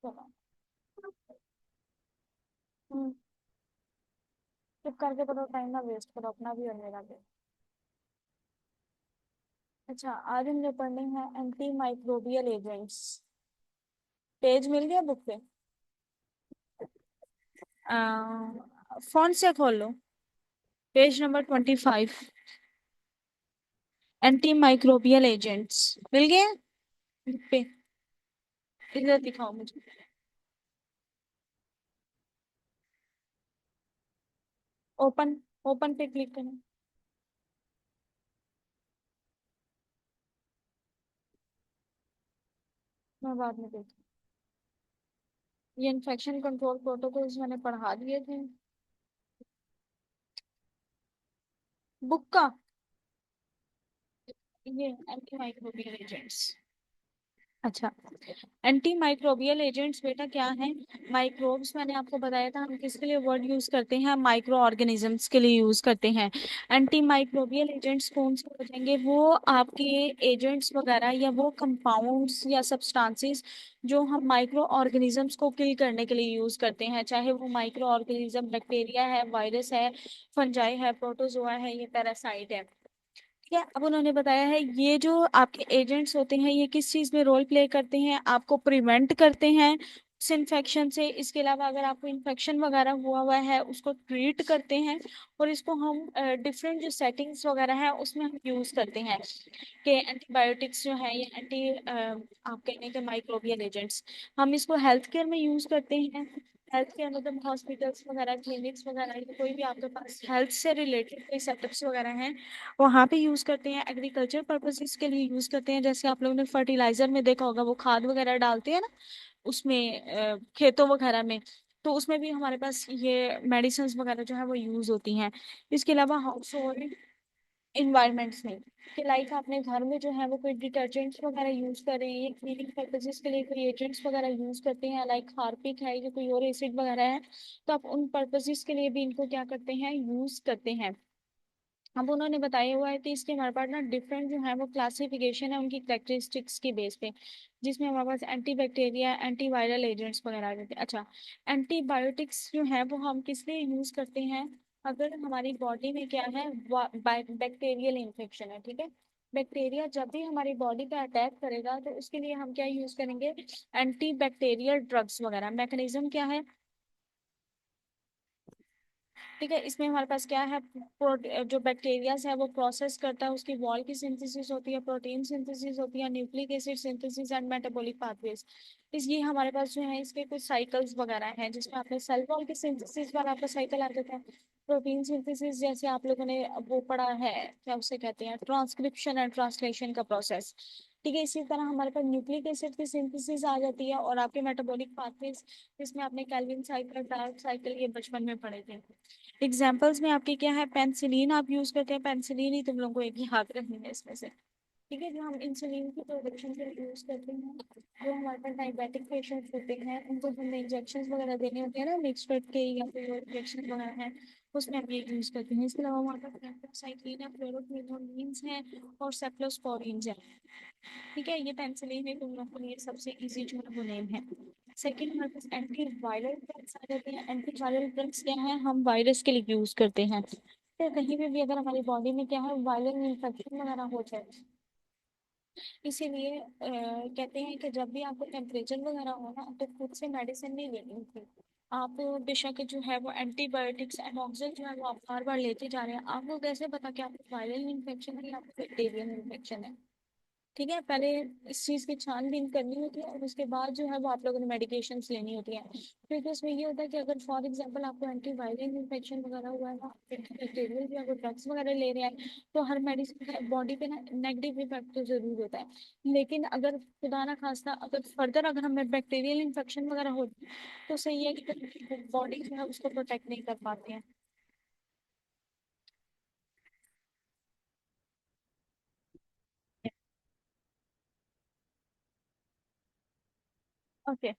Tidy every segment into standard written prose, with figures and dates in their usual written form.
चलो। हम्म। चुप करके पढ़ो, टाइम ना वेस्ट करो अपना भी और मेरा भी। अच्छा, आज हम जो पढ़ने हैं एंटी माइक्रोबियल एजेंट्स। पेज मिल गया बुक पे? फोन से खोल लो। Page number 25। Anti microbial agents मिल गया बुक पे? इधर दिखाओ मुझे। ओपन। ओपन पे क्लिक करना। मैं बाद में देखती हूँ। ये इन्फेक्शन कंट्रोल प्रोटोकॉल्स मैंने पढ़ा दिए थे बुक का। ये एंटी माइक्रोबियल एजेंट्स। अच्छा, एंटी माइक्रोबियल एजेंट्स बेटा क्या है? माइक्रोब्स मैंने आपको बताया था हम किसके लिए वर्ड यूज करते हैं, माइक्रो ऑर्गेनिजम्स के लिए यूज करते हैं। एंटी माइक्रोबियल एजेंट्स कौन से हो जाएंगे? वो आपके एजेंट्स वगैरह या वो कंपाउंड्स या सब्सटेंसेस जो हम माइक्रो ऑर्गेनिजम्स को किल करने के लिए यूज करते हैं, चाहे वो माइक्रो ऑर्गेनिज्म बैक्टीरिया है, वायरस है, फंजाई है, प्रोटोजोआ है, ये पैरासाइट है। ठीक है, अब उन्होंने बताया है ये जो आपके एजेंट्स होते हैं ये किस चीज में रोल प्ले करते हैं, आपको प्रिवेंट करते हैं उस इन्फेक्शन से। इसके अलावा अगर आपको इन्फेक्शन वगैरह हुआ हुआ है उसको ट्रीट करते हैं। और इसको हम डिफरेंट जो सेटिंग्स वगैरह है उसमें हम यूज करते हैं कि एंटीबायोटिक्स जो है ये एंटी आप कहने के माइक्रोबियल एजेंट्स हम इसको हेल्थ केयर में यूज करते हैं। हेल्थ केयर मतलब हॉस्पिटल्स वगैरह, क्लिनिक्स वगैरह, या कोई भी आपके पास हेल्थ से रिलेटेड कोई सेटअप्स वगैरह हैं वहां पे यूज करते हैं। एग्रीकल्चर पर्पसेस के लिए यूज करते हैं, जैसे आप लोगों ने फर्टिलाइजर में देखा होगा वो खाद वगैरह डालते हैं ना उसमें, खेतों वगैरह में। तो उसमें भी हमारे पास ये मेडिसिन वगैरह जो है वो यूज होती हैं। इसके अलावा हाउस होल्ड इन्वायरमेंट्स में कि लाइक आपने घर में जो है वो कोई डिटर्जेंट्स वगैरह यूज कर रहे हैं, क्लीनिंग पर्पजेस के लिए कोई एजेंट्स वगैरह यूज करते हैं, लाइक हार्पिक है या कोई और एसिड वगैरह है, तो आप उन पर्पजेस के लिए भी इनको क्या करते हैं, यूज करते हैं। अब उन्होंने बताया हुआ है कि इसके हमारे पास ना डिफरेंट जो है वो क्लासिफिकेशन है उनकी कैरेक्टरिस्टिक्स की बेस पे, जिसमें हमारे पास anti bacteria, anti viral agents वगैरह आ जाते हैं। अच्छा, एंटीबायोटिक्स जो है वो हम किस लिए यूज करते हैं? अगर हमारी बॉडी में क्या है, बैक्टीरियल इन्फेक्शन है, ठीक है, बैक्टीरिया जब भी हमारी बॉडी पे अटैक करेगा तो उसके लिए हम क्या यूज करेंगे, एंटी बैक्टीरियल ड्रग्स वगैरह। मैकेनिज्म क्या है? ठीक है, इसमें हमारे पास क्या है, जो बैक्टीरिया है वो प्रोसेस करता है, उसकी वॉल की सिंथेसिस होती है, प्रोटीन सिंथेसिस होती है, nucleic acid synthesis and metabolic pathways. इस ये हमारे पास जो है इसके कुछ साइकिल्स वगैरह हैं, जिसमें आपने सेल वॉल की सिंथेसिस वाला आपका साइकिल आ जाता है। प्रोटीन सिंथेसिस जैसे आप लोगों ने वो पढ़ा है, क्या उसे कहते हैं, ट्रांसक्रिप्शन एंड ट्रांसलेशन का प्रोसेस। ठीक है, इसी तरह हमारे पास न्यूक्लिक एसिड की सिंथेसिस आ जाती है, और आपके मेटाबॉलिक पाथवेज जिसमें आपने कैल्विन साइकिल, डार्क साइकिल ये बचपन में पढ़े थे। एग्जाम्पल्स में आपके क्या है, पेंसिलिन आप यूज करते हैं, पेंसिलिन ही तुम लोगों को एक ही हाथ रखनी है इसमें से। ठीक है, जो हम इंसुलिन की प्रोडक्शन के लिए यूज करते हैं, जो हमारे पास डायबिटिक पेशेंट्स होते हैं उनको हमने इंजेक्शन वगैरह देने होते हैं ना, मिक्सड के या कोई और इंजेक्शन वगैरह है उसमें हम ये यूज करते हैं। इसके अलावा हमारे पास पेप्टाइसिन है, फ्लोरोक्विनोलिन्स हैं और सेफ्लोस्पोरिन्स हैं। ठीक है, ये पेंसिलिन है तुम लोगों के लिए सबसे इजी जो है वो नेम है। सेकेंड हमारे पास एंटी वायरल ड्रग्स आ जाते हैं। एंटी वायरल ड्रग्स क्या है, हम वायरस के लिए यूज करते हैं। तो कहीं पे भी अगर हमारी बॉडी में क्या है वायरल इन्फेक्शन वगैरह हो जाए, इसीलिए कहते हैं कि जब भी आपको टेम्परेचर वगैरह हो ना तो खुद से मेडिसिन नहीं लेनी थी। आप बेशक जो है वो एंटीबायोटिक्स एमोक्सिल जो है वो आप बार बार लेते जा रहे हैं, आपको कैसे पता कि आपको वायरल इन्फेक्शन है या आपको बैक्टीरियल इन्फेक्शन है? ठीक है, पहले इस चीज की छानबीन करनी होती है और उसके बाद जो है वो आप लोगों ने मेडिकेशन लेनी होती है। क्योंकि उसमें ये होता है कि अगर फॉर एग्जांपल आपको एंटीवायरल इन्फेक्शन वगैरह हुआ है, बैक्टीरियल भी अगर ड्रग्स वगैरह ले रहे हैं, तो हर मेडिसिन बॉडी पे ना नेगेटिव इफेक्ट तो जरूर होता है। लेकिन अगर खुदा ना खास्ता अगर फर्दर अगर हमें बैक्टीरियल इन्फेक्शन वगैरह हो तो सही है कि बॉडी जो है उसको प्रोटेक्ट नहीं कर पाती है। ओके,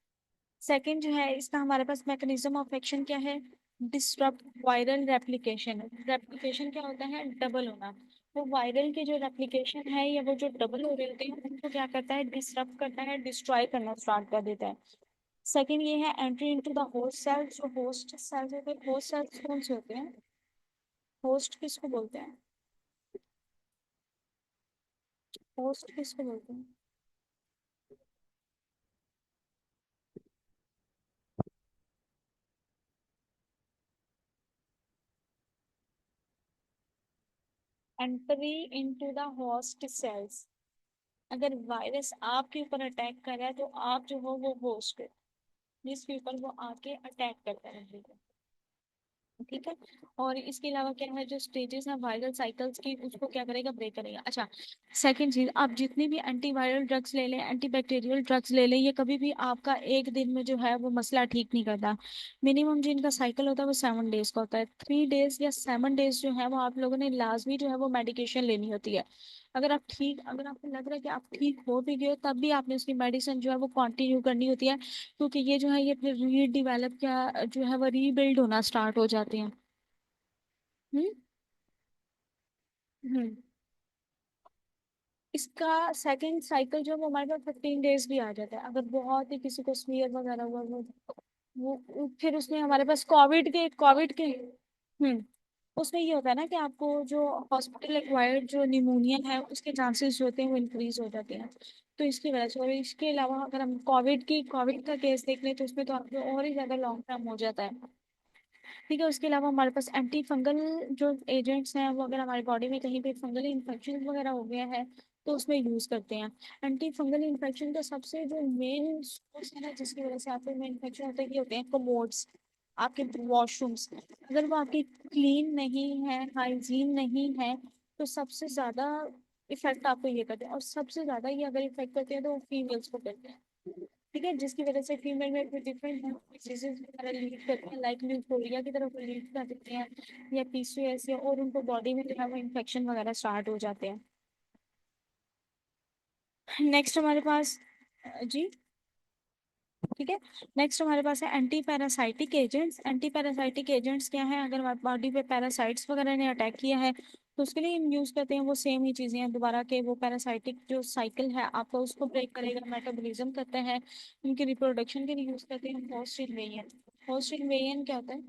सेकंड जो है इसका हमारे पास मैकेनिज्म ऑफ एक्शन क्या है, डिस्टर्ब वायरल रेप्लिकेशन। रेप्लिकेशन क्या होता है, डबल होना। तो वायरल के जो रेप्लिकेशन है या वो जो डबल हो रहे होते हैं उनको क्या करता है, डिस्टर्ब करता है, डिस्ट्रॉय करना स्टार्ट कर देता है। सेकंड ये है entry into the host cell. जो होस्ट सेल्स होते हैं, होस्ट सेल्स कौन से होते हैं? होस्ट किसको बोलते हैं? होस्ट किसको बोलते हैं? Entry into the host cells. अगर वायरस आपके ऊपर अटैक कर रहा है तो आप जो हो वो होस्ट है जिसके ऊपर वो आके अटैक करता है। ठीक है। और इसके अलावा क्या है, जो स्टेजेस है वायरल साइकिल्स की, उसको क्या करेगा, ब्रेक करेगा। अच्छा, सेकंड चीज, आप जितनी भी एंटीवायरल ड्रग्स ले लें, एंटीबैक्टीरियल ड्रग्स ले लें, ये कभी भी आपका एक दिन में जो है वो मसला ठीक नहीं करता। मिनिमम जिनका साइकिल होता है वो 7 डेज का होता है। 3 डेज या 7 डेज जो है वो आप लोगों ने लाजमी जो है वो मेडिकेशन लेनी होती है। अगर आपको लग रहा है कि आप ठीक हो भी गए हो, तब भी आपने उसकी मेडिसिन जो है वो कंटिन्यू करनी होती है, क्योंकि ये जो है ये फिर रीडिवेलप क्या जो है वो रीबिल्ड होना स्टार्ट हो जाते हैं। हम्म। हम्म। इसका सेकंड साइकिल जो है वो हमारे पास 15 डेज भी आ जाता है, अगर बहुत ही किसी को स्मीयर वगैरह हुआ वो फिर उसमें हमारे पास कोविड के उसमें ये होता है ना कि आपको जो हॉस्पिटल एक्वायर्ड जो निमोनिया है उसके चांसेस जो होते हैं वो इंक्रीज हो जाते हैं। तो इसकी वजह से, और इसके अलावा अगर हम कोविड का केस देख लें तो उसमें तो आपको और ही ज्यादा लॉन्ग टर्म हो जाता है। ठीक है। उसके अलावा हमारे पास एंटी फंगल जो एजेंट्स हैं, वो अगर हमारी बॉडी में कहीं पे फंगल इन्फेक्शन वगैरह हो गया है तो उसमें यूज करते हैं। एंटी फंगल इन्फेक्शन का सबसे जो मेन सोर्स है ना, जिसकी वजह से आपको में इन्फेक्शन होता है, ये होते हैं कमोड्स, आपके वॉशरूम्स। अगर वो आपकी क्लीन नहीं है, हाइजीन नहीं है, तो सबसे ज्यादा इफेक्ट आपको ये करते हैं, और सबसे ज्यादा ये अगर इफेक्ट करते हैं तो वो फीमेल्स को करते हैं। ठीक है। जिसकी वजह से फीमेल में फिर डिफरेंट डिजीजेस वगैरह लीड करते हैं, लाइक ल्यूकोरिया की तरफ लीड कर देते हैं, या पीसीओएस, या और उनको बॉडी में जो है वो इन्फेक्शन वगैरह स्टार्ट हो जाते हैं। नेक्स्ट हमारे पास जी, ठीक है, नेक्स्ट हमारे पास है anti parasitic agents. Anti parasitic agents क्या है, अगर हमारी बॉडी पे पैरासाइट्स वगैरह ने अटैक किया है तो उसके लिए हम यूज करते हैं वो सेम ही चीजें हैं दोबारा के, वो पैरासाइटिक जो साइकिल है आपका उसको ब्रेक करेगा, मेटाबॉलिज्म करता है, उनकी रिप्रोडक्शन के लिए यूज करते हैं हम होस्ट इन्वेजन। होस्ट इन्वेजन क्या होता है?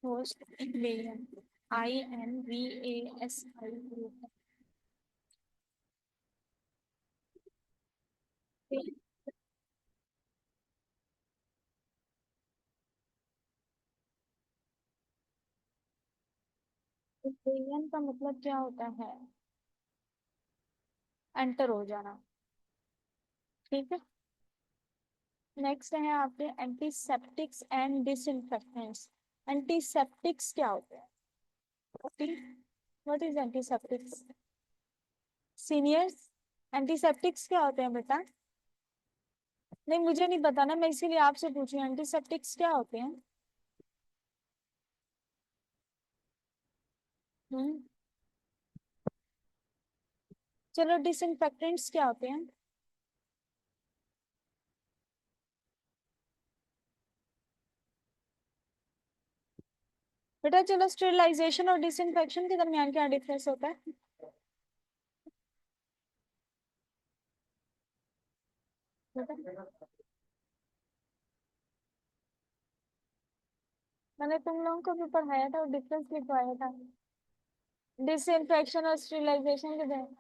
Host invasion, INVASI। इन्वेजन का मतलब क्या होता है? एंटर हो जाना। ठीक है। नेक्स्ट है आपके एंटीसेप्टिक्स एंड डिसइंफेक्टेंट्स। एंटीसेप्टिक्स क्या होते हैं? What is antiseptics? Seniors, antiseptics क्या होते हैं बेटा? नहीं, मुझे नहीं पता ना, मैं इसीलिए आपसे पूछी एंटीसेप्टिक्स क्या होते हैं। हम्म। चलो, डिसइंफेक्टेंट्स क्या होते हैं? बेटा चलो, स्टेरिलाइजेशन और डिसइंफेक्शन के दरमियान क्या डिफरेंस होता है? बेटा, मैंने तुम लोगों को भी पढ़ाया था और डिफरेंस भी पढ़ाया था, डिसइंफेक्शन और स्टेरिलाइजेशन के दरमियान।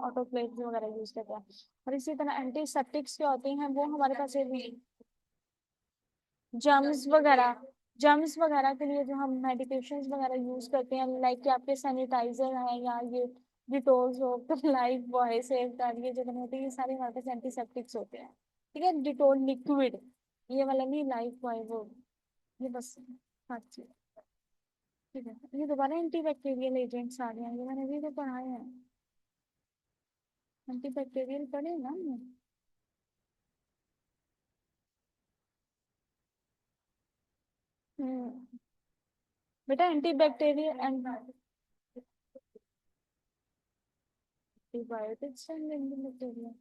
ऑटोक्लेव्स वगैरह यूज करते हैं। और इसी तरह एंटीसेप्टिक्स क्या होती हैं, वो हमारे पास जर्म्स वगैरह, जर्म्स वगैरह के लिए जो हम मेडिकेशंस वगैरह यूज करते हैं, लाइक कि आपके सैनिटाइजर हैं या ये डिटोल्स हो, फिर लाइफ बॉय, सेफगार्ड, ये जो बने होते हैं ये सारे हमारे पास एंटीसेप्टिक्स होते हैं। ठीक है। डिटोल लिक्विड, ये वाला नहीं, लाइफ बॉय वो, ये बस। हाँ जी। ठीक है। ये दोबारा एंटीबैक्टीरियल एजेंट्स आ गए हैं, ये मैंने अभी तो पढ़ाए हैं। एंटीबैक्टीरियल पढ़े ना हमने? हम्म। बेटा एंटीबैक्टीरियल एंटीबायोटिक्स एंड एंटीबैक्टीरियल,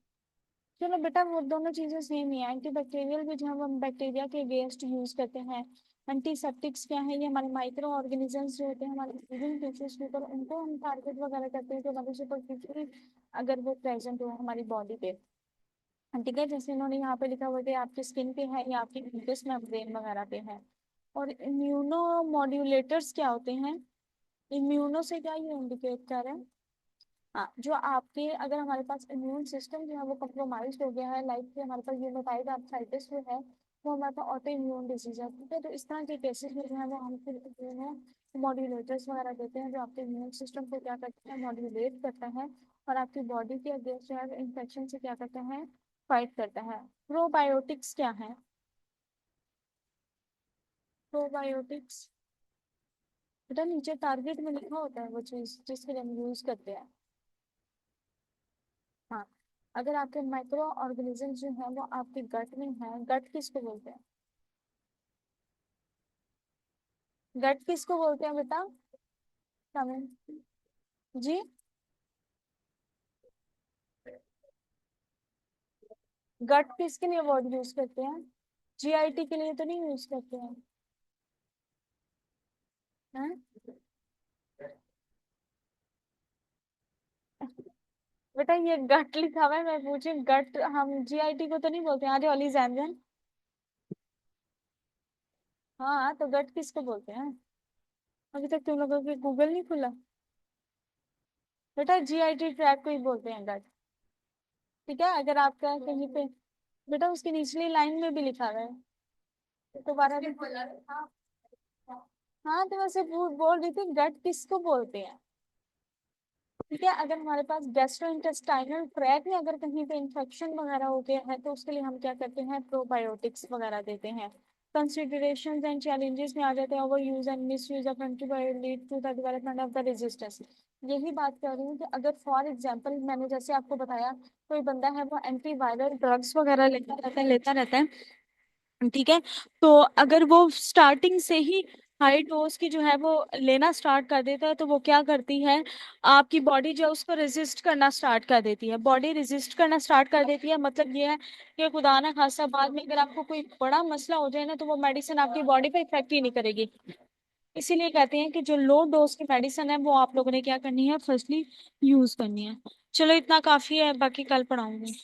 चलो बेटा वो दोनों चीजें सेम ही है। एंटीबैक्टीरियल भी जो हम बैक्टीरिया के अगेंस्ट यूज करते हैं, एंटीसेप्टिक्स क्या है? ये हमारे माइक्रो ऑर्गेनिजम्स जो होते हैं हमारे लिविंग टिश्यूज के ऊपर, उनको हम टारगेट वगैरह करते हैं, जो हमारी सुपरफिशियली अगर वो प्रेजेंट हो हमारी बॉडी पे। ठीक है, जैसे इन्होंने यहाँ पे लिखा हुआ है कि आपकी स्किन पे है या आपकी म्यूकस में, ब्रेन वगैरह पे है। और इम्यूनो मॉड्यूलेटर्स क्या होते हैं? इम्यूनो से क्या ये इंडिकेट कर रहे हैं? हाँ, जो आपके अगर हमारे पास इम्यून सिस्टम जो है वो कम्प्रोमाइज हो गया है, लाइक कि हमारे पास यूमेटाइड आर्थराइटिस जो है वो हमारे पास ऑटो इम्यून डिजीज है। ठीक है, तो इस तरह के केसेस में जो है वो हम फिर इम्यूनो मॉड्यूलेटर्स वगैरह देते हैं, जो आपके इम्यून सिस्टम को क्या करते हैं, मॉड्यूलेट करता है और आपकी बॉडी के अगेंस्ट जो है इन्फेक्शन से क्या करता है, फाइट करता है। प्रोबायोटिक्स क्या है? प्रोबायोटिक्स बेटा नीचे टारगेट में लिखा होता है वो चीज जिसके लिए हम यूज करते हैं। हाँ, अगर आपके माइक्रो ऑर्गेनिज्म जो है वो आपके गट में है, गट किसको बोलते हैं? गट किसको बोलते हैं बेटा? कमेंट जी। गट किसके लिए वर्ड यूज करते हैं? जीआईटी के लिए तो नहीं यूज करते हैं? हैं? बेटा ये गट लिखा हुआ है, मैं पूछी गट, हम जीआईटी को तो नहीं बोलते हैं। अरे ओली जैनजन। हाँ, तो गट किसको बोलते हैं? अभी तक तुम लोगों के गूगल नहीं खुला? बेटा जीआईटी ट्रैक को ही बोलते हैं गट। ठीक है, अगर आपका कहीं पे बेटा उसकी निचली लाइन में भी लिखा हुआ है। दोबारा भी हाँ, तो वैसे बोल रही थी गट किसको बोलते हैं। ठीक है, अगर हमारे पास गैस्ट्रोइंटेस्टाइनल ट्रैक में अगर कहीं पे इंफेक्शन वगैरह हो गया है तो उसके लिए हम क्या करते हैं, प्रोबायोटिक्स वगैरह देते हैं। कंसिडरेशंस एंड चैलेंजेस में आ जाते हैं, overuse and misuse of antibiotic lead to the development of the resistance. यही बात कर रही हूँ कि अगर फॉर एग्जांपल मैंने जैसे आपको बताया, कोई बंदा है वो एंटीवायरल ड्रग्स वगैरह लेता रहता है। ठीक है, तो अगर वो स्टार्टिंग से ही हाई डोज की जो है वो लेना स्टार्ट कर देता है तो वो क्या करती है, आपकी बॉडी जो है उसको रेजिस्ट करना स्टार्ट कर देती है। बॉडी रेजिस्ट करना स्टार्ट कर देती है, मतलब ये है कि खुदा ना खासा बाद में अगर आपको कोई बड़ा मसला हो जाए ना तो वो मेडिसिन आपकी बॉडी पे इफेक्ट ही नहीं करेगी। इसीलिए कहते हैं कि जो लो डोज की मेडिसिन है वो आप लोगों ने क्या करनी है, फर्स्टली यूज करनी है। चलो इतना काफी है, बाकी कल पढ़ाऊंगी।